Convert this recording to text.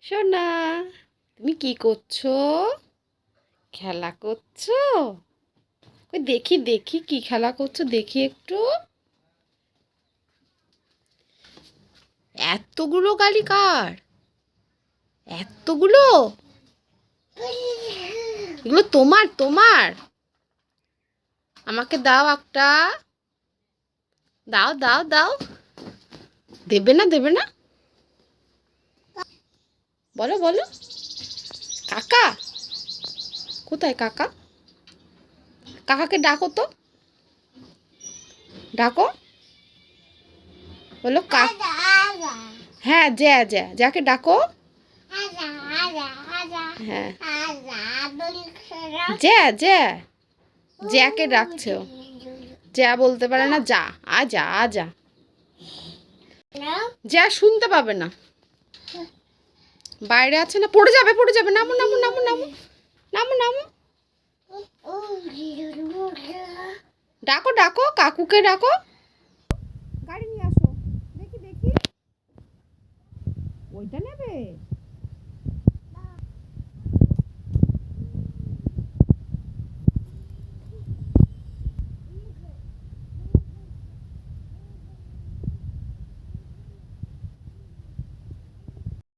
সোনা, তুমি কি করছো? খেলা করছো? ওই দেখি দেখি কি খেলা করছো, দেখি একটু। এতগুলো গালি কার? এতগুলো? এগুলো তোমার তোমার? আমাকে দাও একটা। দাও দাও দাও। দেবে না দেবে না? বলো বলো। কাকা কোথায়? কাকা, কাকাকে ডাকো তো, ডাকো। বলো কাকা। হ্যাঁ, জ্যা জ্যা, যাকে ডাকো। হ্যাঁ, জ্যা জ্যা, জ্যাকে ডাকছো। জ্যা বলতে পারে না, যা আজা আজা। জ্যা শুনতে পাবে না, বাইরে আছে না, পড়ে যাবে পড়ে যাবে। নামো নামো নামো নামো নামো নামো। ডাকো ডাকো, কাকুকে ডাকো। গাড়ি নিয়ে আসো, দেখি দেখি। ওইটা নেবে?